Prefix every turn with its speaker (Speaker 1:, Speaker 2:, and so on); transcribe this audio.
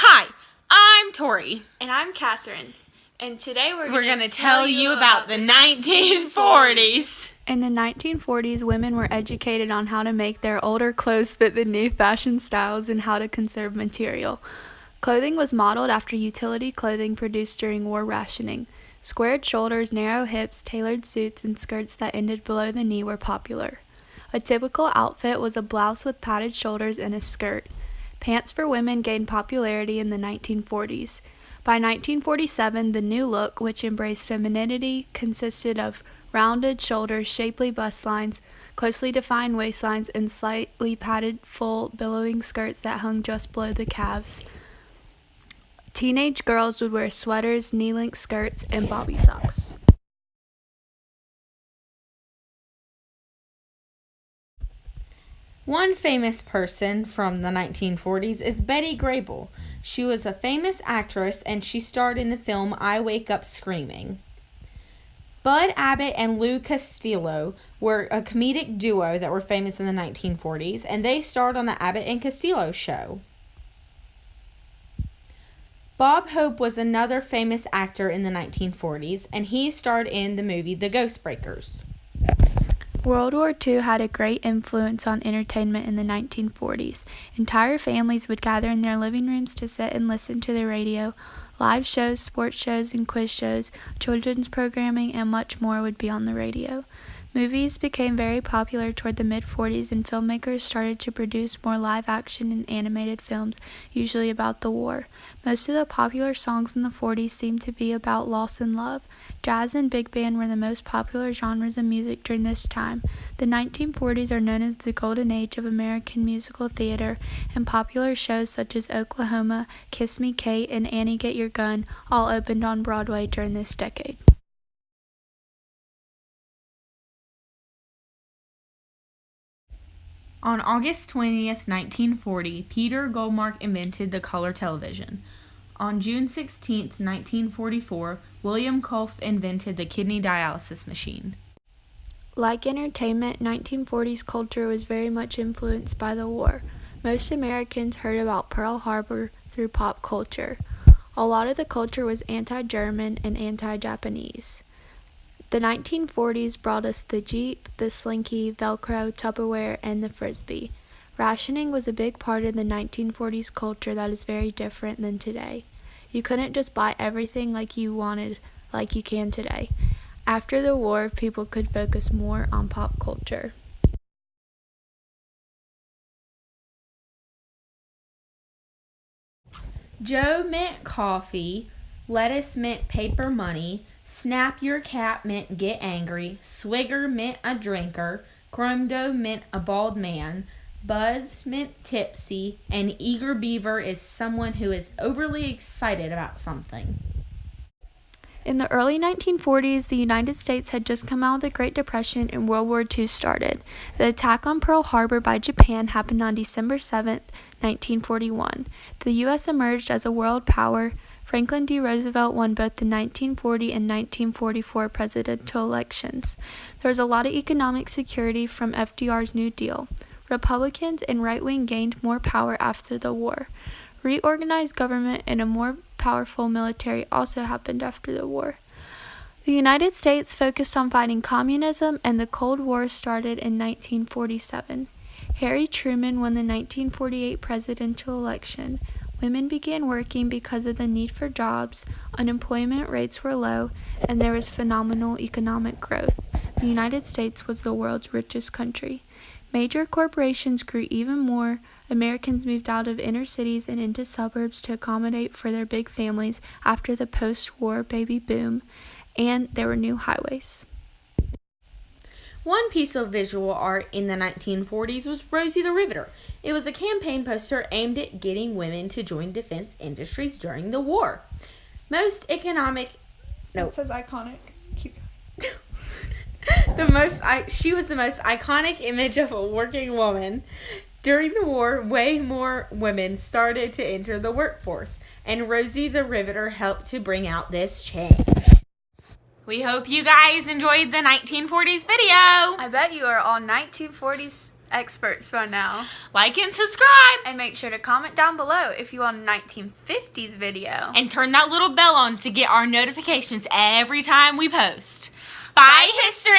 Speaker 1: Hi, I'm Tori.
Speaker 2: And I'm Katherine. And today we're
Speaker 1: going to tell you about the 1940s.
Speaker 3: In the 1940s, women were educated on how to make their older clothes fit the new fashion styles and how to conserve material. Clothing was modeled after utility clothing produced during war rationing. Squared shoulders, narrow hips, tailored suits, and skirts that ended below the knee were popular. A typical outfit was a blouse with padded shoulders and a skirt. Pants for women gained popularity in the 1940s. By 1947, the new look, which embraced femininity, consisted of rounded shoulders, shapely bust lines, closely defined waistlines, and slightly padded, full, billowing skirts that hung just below the calves. Teenage girls would wear sweaters, knee-length skirts, and bobby socks.
Speaker 1: One famous person from the 1940s is Betty Grable. She was a famous actress and she starred in the film I Wake Up Screaming. Bud Abbott and Lou Castillo were a comedic duo that were famous in the 1940s, and they starred on the Abbott and Castillo show. Bob Hope was another famous actor in the 1940s, and he starred in the movie The Ghost Breakers.
Speaker 3: World War II had a great influence on entertainment in the 1940s. Entire families would gather in their living rooms to sit and listen to the radio. Live shows, sports shows, and quiz shows, children's programming, and much more would be on the radio. Movies became very popular toward the mid-40s, and filmmakers started to produce more live-action and animated films, usually about the war. Most of the popular songs in the 40s seemed to be about loss and love. Jazz and big band were the most popular genres of music during this time. The 1940s are known as the golden age of American musical theater, and popular shows such as Oklahoma, Kiss Me Kate, and Annie Get Your Gun all opened on Broadway during this decade.
Speaker 1: On August 20th, 1940, Peter Goldmark invented the color television. On June 16th, 1944, William Kolff invented the kidney dialysis machine.
Speaker 3: Like entertainment, 1940s culture was very much influenced by the war. Most Americans heard about Pearl Harbor through pop culture. A lot of the culture was anti-German and anti-Japanese. The 1940s brought us the Jeep, the Slinky, Velcro, Tupperware, and the Frisbee. Rationing was a big part of the 1940s culture that is very different than today. You couldn't just buy everything like you wanted like you can today. After the war, people could focus more on pop culture.
Speaker 1: Joe meant coffee, lettuce meant paper money, snap your cap meant get angry, swigger meant a drinker, chromdo meant a bald man, buzz meant tipsy, and eager beaver is someone who is overly excited about something.
Speaker 3: In the early 1940s, the United States had just come out of the Great Depression and World War II started. The attack on Pearl Harbor by Japan happened on December 7, 1941. The U.S. emerged as a world power. Franklin D. Roosevelt won both the 1940 and 1944 presidential elections. There was a lot of economic security from FDR's New Deal. Republicans and right-wing gained more power after the war. Reorganized government and a more powerful military also happened after the war. The United States focused on fighting communism, and the Cold War started in 1947. Harry Truman won the 1948 presidential election. Women began working because of the need for jobs, unemployment rates were low, and there was phenomenal economic growth. The United States was the world's richest country. Major corporations grew even more. Americans moved out of inner cities and into suburbs to accommodate for their big families after the post-war baby boom, and there were new highways.
Speaker 1: One piece of visual art in the 1940s was Rosie the Riveter. It was a campaign poster aimed at getting women to join defense industries during the war.
Speaker 3: It says iconic.
Speaker 1: She was the most iconic image of a working woman. During the war, way more women started to enter the workforce, and Rosie the Riveter helped to bring out this change. We hope you guys enjoyed the 1940s video.
Speaker 2: I bet you are all 1940s experts by now.
Speaker 4: Like and subscribe.
Speaker 2: And make sure to comment down below if you want a 1950s video.
Speaker 4: And turn that little bell on to get our notifications every time we post. Bye, history!